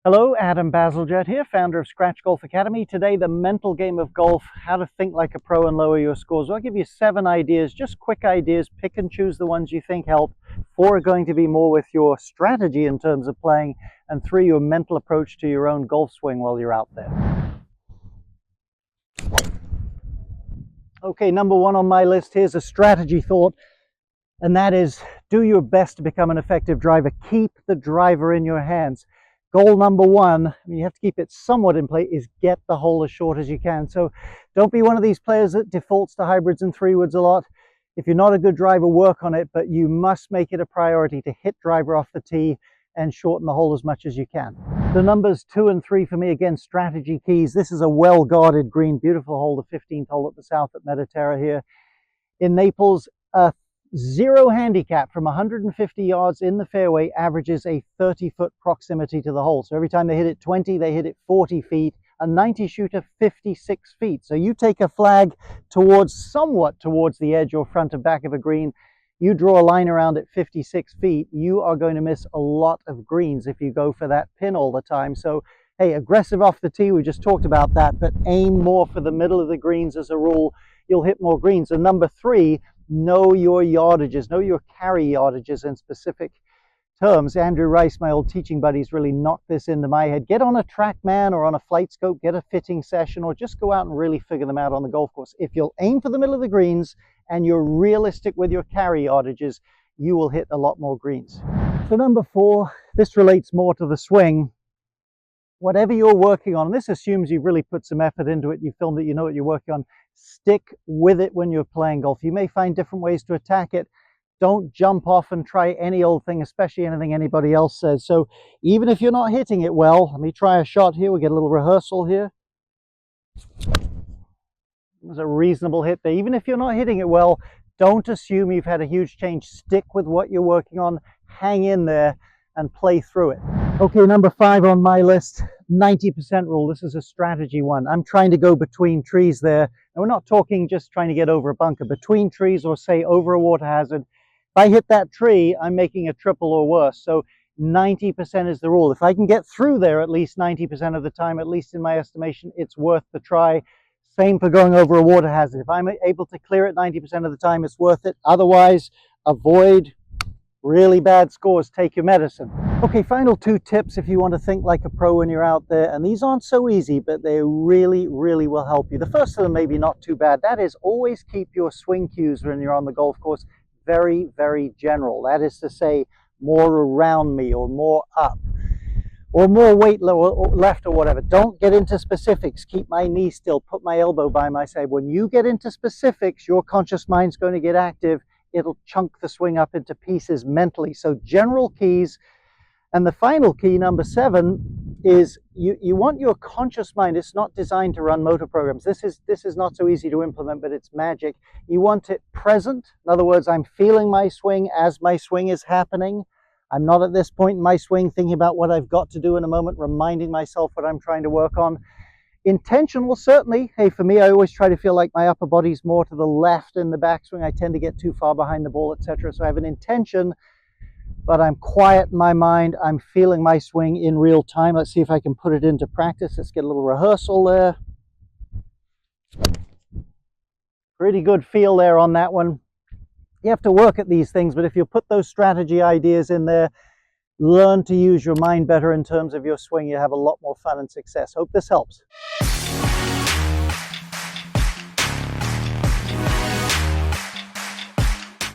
Hello, Adam Bazalgette here, founder of Scratch Golf Academy. Today, the mental game of golf, how to think like a pro and lower your scores. I'll give you 7 ideas, just quick ideas. Pick and choose the ones you think help. 4 are going to be more with your strategy in terms of playing, and 3, your mental approach to your own golf swing while you're out there. Okay, number 1 on my list, here's a strategy thought, and that is do your best to become an effective driver. Keep the driver in your hands. Goal number 1, you have to keep it somewhat in play, is get the hole as short as you can. So don't be one of these players that defaults to hybrids and 3-woods a lot. If you're not a good driver, work on it, but you must make it a priority to hit driver off the tee and shorten the hole as much as you can. The numbers 2 and 3 for me, again, strategy keys. This is a well-guarded green, beautiful hole, the 15th hole at the south at Mediterra here in Naples. 0 handicap from 150 yards in the fairway averages a 30-foot proximity to the hole. So every time they hit it 20, they hit it 40 feet. A 90 shooter, 56 feet. So you take a flag somewhat towards the edge or front and back of a green, you draw a line around at 56 feet, you are going to miss a lot of greens if you go for that pin all the time. So, hey, aggressive off the tee, we just talked about that, but aim more for the middle of the greens as a rule. You'll hit more greens. And number 3, know your yardages, know your carry yardages in specific terms. Andrew Rice, my old teaching buddies, really knocked this into my head. Get on a TrackMan or on a Flight Scope, get a fitting session, or just go out and really figure them out on the golf course. If you'll aim for the middle of the greens and you're realistic with your carry yardages, you will hit a lot more greens. So number 4, this relates more to the swing. Whatever you're working on, this assumes you've really put some effort into it, you filmed it, you know what you're working on, stick with it when you're playing golf. You may find different ways to attack it. Don't jump off and try any old thing, especially anything anybody else says. So even if you're not hitting it well, let me try a shot here. We'll get a little rehearsal here. It was a reasonable hit there. Even if you're not hitting it well, don't assume you've had a huge change. Stick with what you're working on, hang in there, and play through it. Okay, number 5 on my list, 90% rule. This is a strategy one. I'm trying to go between trees there. And we're not talking just trying to get over a bunker. Between trees, or say over a water hazard. If I hit that tree, I'm making a triple or worse. So 90% is the rule. If I can get through there at least 90% of the time, at least in my estimation, it's worth the try. Same for going over a water hazard. If I'm able to clear it 90% of the time, it's worth it. Otherwise, avoid really bad scores, take your medicine. Okay, final 2 tips if you want to think like a pro when you're out there, and these aren't so easy, but they really will help you. The first of them may be not too bad. That is, always keep your swing cues when you're on the golf course very general. That is to say, more around me, or more up, or more weight left, or whatever. Don't get into specifics. Keep my knee still, put my elbow by my side. When you get into specifics, your conscious mind's going to get active. It'll chunk the swing up into pieces mentally. So general keys. And the final key, number 7, is you want your conscious mind. It's not designed to run motor programs. This is not so easy to implement, but it's magic. You want it present. In other words, I'm feeling my swing as my swing is happening. I'm not at this point in my swing thinking about what I've got to do in a moment, reminding myself what I'm trying to work on. Intentional, certainly. Hey, for me, I always try to feel like my upper body's more to the left in the backswing. I tend to get too far behind the ball, etc. So I have an intention, but I'm quiet in my mind. I'm feeling my swing in real time. Let's see if I can put it into practice. Let's get a little rehearsal there. Pretty good feel there on that one. You have to work at these things, but if you put those strategy ideas in there, learn to use your mind better in terms of your swing, you have a lot more fun and success. Hope this helps.